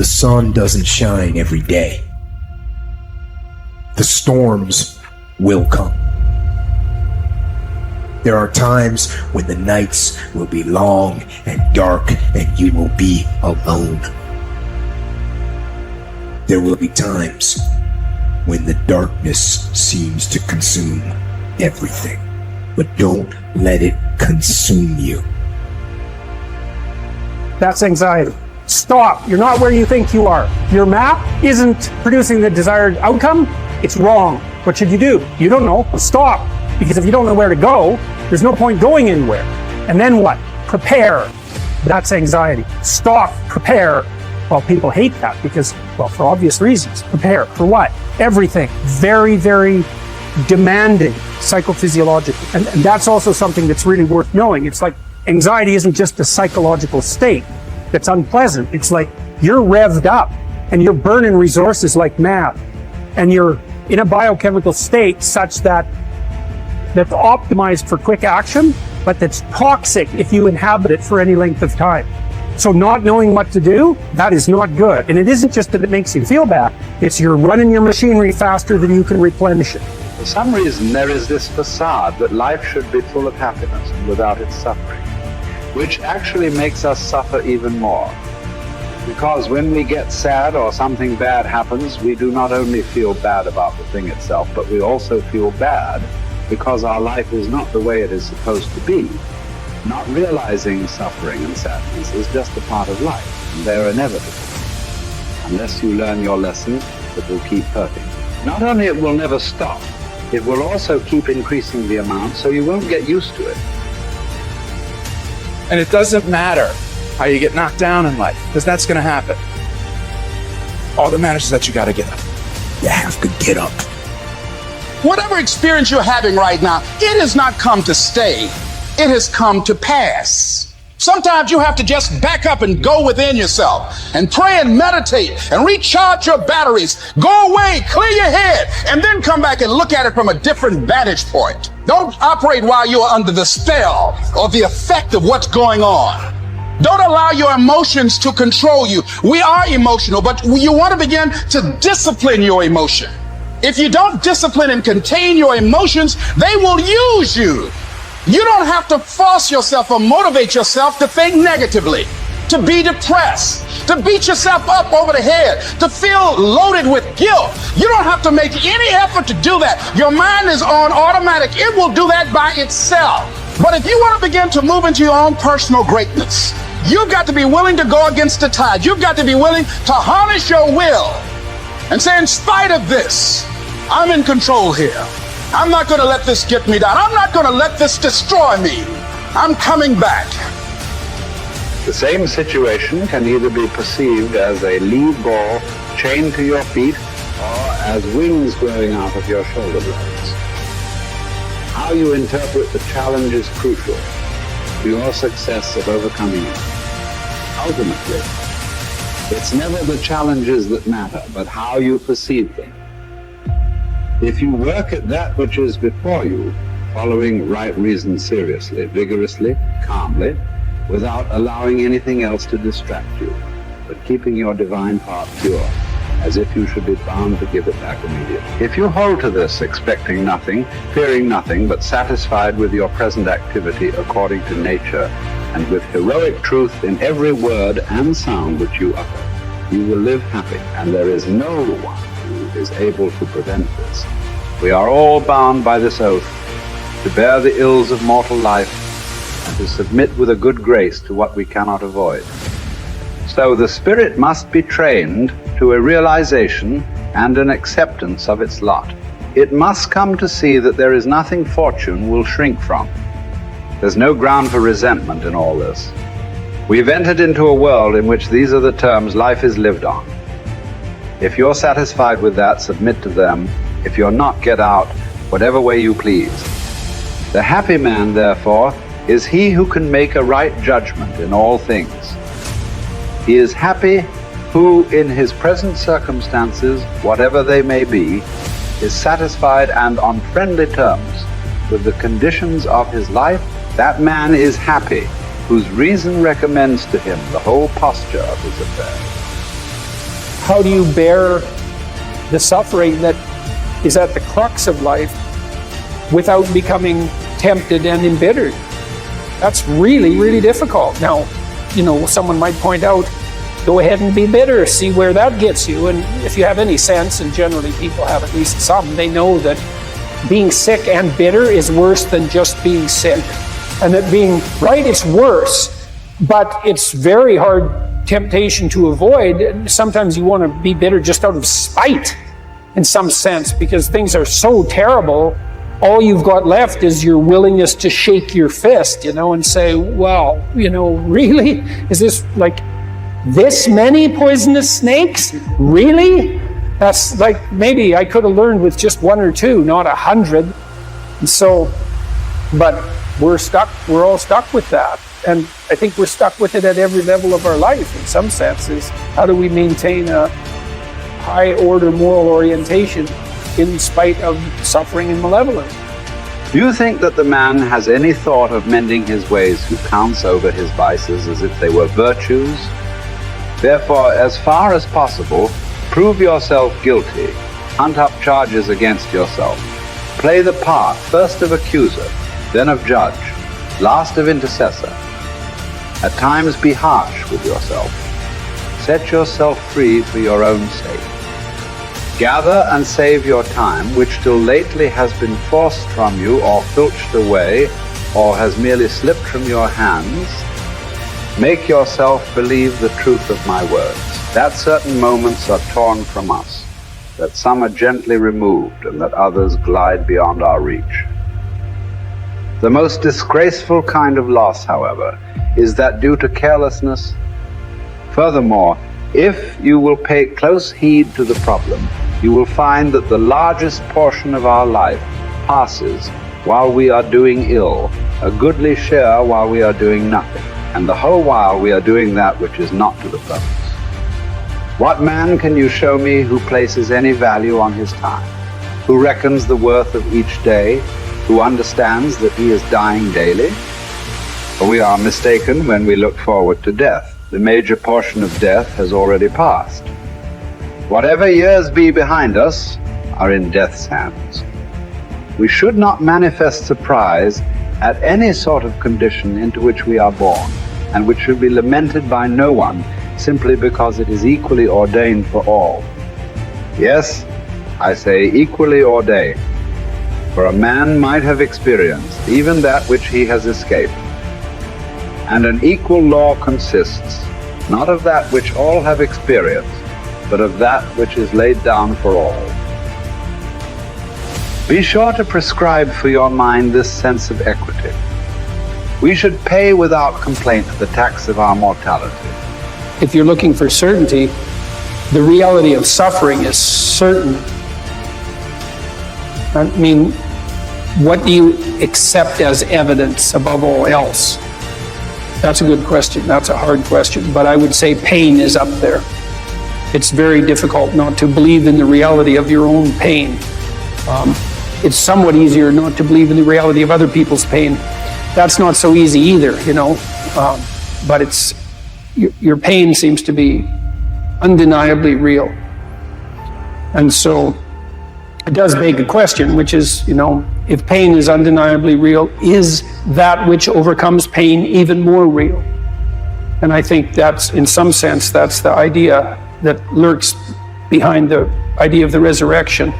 the sun doesn't shine every day. The storms will come. There are times when the nights will be long and dark and you will be alone. There will be times when the darkness seems to consume everything, but don't let it consume you. That's anxiety. Stop. You're not where you think you are. Your map isn't producing the desired outcome. It's wrong. What should you do? You don't know. Stop. Because if you don't know where to go, there's no point going anywhere. And then what? Prepare. That's anxiety. Stop. Prepare. Well, people hate that because, well, for obvious reasons. Prepare. For what? Everything. Very, very demanding psychophysiologically. And that's also something that's really worth knowing. It's like anxiety isn't just a psychological state that's unpleasant. It's like you're revved up and you're burning resources like mad. And you're in a biochemical state such that that's optimized for quick action, but that's toxic if you inhabit it for any length of time. So not knowing what to do, that is not good. And it isn't just that it makes you feel bad, it's you're running your machinery faster than you can replenish it. For some reason, there is this facade that life should be full of happiness and without its suffering, which actually makes us suffer even more. Because when we get sad or something bad happens, we do not only feel bad about the thing itself, but we also feel bad because our life is not the way it is supposed to be. Not realizing suffering and sadness is just a part of life, and they're inevitable. Unless you learn your lesson, it will keep hurting. Not only it will never stop, it will also keep increasing the amount, so you won't get used to it. And it doesn't matter how you get knocked down in life, because that's going to happen. All that matters is that you got to get up. You have to get up. Whatever experience you're having right now, it has not come to stay. It has come to pass. Sometimes you have to just back up and go within yourself and pray and meditate and recharge your batteries. Go away, clear your head, and then come back and look at it from a different vantage point. Don't operate while you are under the spell or the effect of what's going on. Don't allow your emotions to control you. We are emotional, but you want to begin to discipline your emotion. If you don't discipline and contain your emotions, they will use you. You don't have to force yourself or motivate yourself to think negatively, to be depressed, to beat yourself up over the head, to feel loaded with guilt. You don't have to make any effort to do that. Your mind is on automatic. It will do that by itself. But if you want to begin to move into your own personal greatness, you've got to be willing to go against the tide. You've got to be willing to harness your will and say, in spite of this, I'm in control here. I'm not going to let this get me down. I'm not going to let this destroy me. I'm coming back. The same situation can either be perceived as a lead ball chained to your feet or as wings growing out of your shoulder blades. How you interpret the challenge is crucial to your success of overcoming it. Ultimately, it's never the challenges that matter, but how you perceive them. If you work at that which is before you, following right reason seriously, vigorously, calmly, without allowing anything else to distract you, but keeping your divine part pure, as if you should be bound to give it back immediately. If you hold to this, expecting nothing, fearing nothing, but satisfied with your present activity according to nature, and with heroic truth in every word and sound which you utter, you will live happy, and there is no one who is able to prevent this. We are all bound by this oath to bear the ills of mortal life and to submit with a good grace to what we cannot avoid. So the spirit must be trained to a realization and an acceptance of its lot. It must come to see that there is nothing fortune will shrink from. There's no ground for resentment in all this. We've entered into a world in which these are the terms life is lived on. If you're satisfied with that, submit to them. If you're not, get out, whatever way you please. The happy man, therefore, is he who can make a right judgment in all things. He is happy who, in his present circumstances, whatever they may be, is satisfied and on friendly terms with the conditions of his life. That man is happy, whose reason recommends to him the whole posture of his affairs. how do you bear the suffering that is at the crux of life without becoming tempted and embittered? That's really, really difficult. Now, someone might point out, go ahead and be bitter, see where that gets you. And if you have any sense, and generally people have at least some, they know that being sick and bitter is worse than just being sick. And that being right is worse, but it's very hard temptation to avoid. Sometimes you want to be bitter just out of spite in some sense, because things are so terrible. All you've got left is your willingness to shake your fist, and say, well, really? Is this like this many poisonous snakes? Really? That's like, maybe I could have learned with just 1 or 2, not 100. And so, but we're all stuck with that. And I think we're stuck with it at every level of our life in some senses. How do we maintain a high order moral orientation in spite of suffering and malevolence? Do you think that the man has any thought of mending his ways who counts over his vices as if they were virtues? Therefore, as far as possible, prove yourself guilty, hunt up charges against yourself, play the part first of accuser, then of judge, last of intercessor. At times be harsh with yourself. Set yourself free for your own sake. Gather and save your time, which till lately has been forced from you or filched away, or has merely slipped from your hands. Make yourself believe the truth of my words, that certain moments are torn from us, that some are gently removed, and that others glide beyond our reach. The most disgraceful kind of loss, however, is that due to carelessness. Furthermore, if you will pay close heed to the problem, you will find that the largest portion of our life passes while we are doing ill, a goodly share while we are doing nothing, and the whole while we are doing that which is not to the purpose. What man can you show me who places any value on his time, who reckons the worth of each day, who understands that he is dying daily? For we are mistaken when we look forward to death. The major portion of death has already passed. Whatever years be behind us are in death's hands. We should not manifest surprise at any sort of condition into which we are born, and which should be lamented by no one simply because it is equally ordained for all. Yes, I say equally ordained, for a man might have experienced even that which he has escaped. And an equal law consists not of that which all have experienced, but of that which is laid down for all. Be sure to prescribe for your mind this sense of equity. We should pay without complaint the tax of our mortality. If you're looking for certainty, the reality of suffering is certain. I mean, what do you accept as evidence above all else? That's a good question. That's a hard question. But I would say pain is up there. It's very difficult not to believe in the reality of your own pain. It's somewhat easier not to believe in the reality of other people's pain. That's not so easy either, but it's your pain seems to be undeniably real. And so it does beg a question, which is, if pain is undeniably real, is that which overcomes pain even more real? And I think that's, in some sense, that's the idea that lurks behind the idea of the resurrection.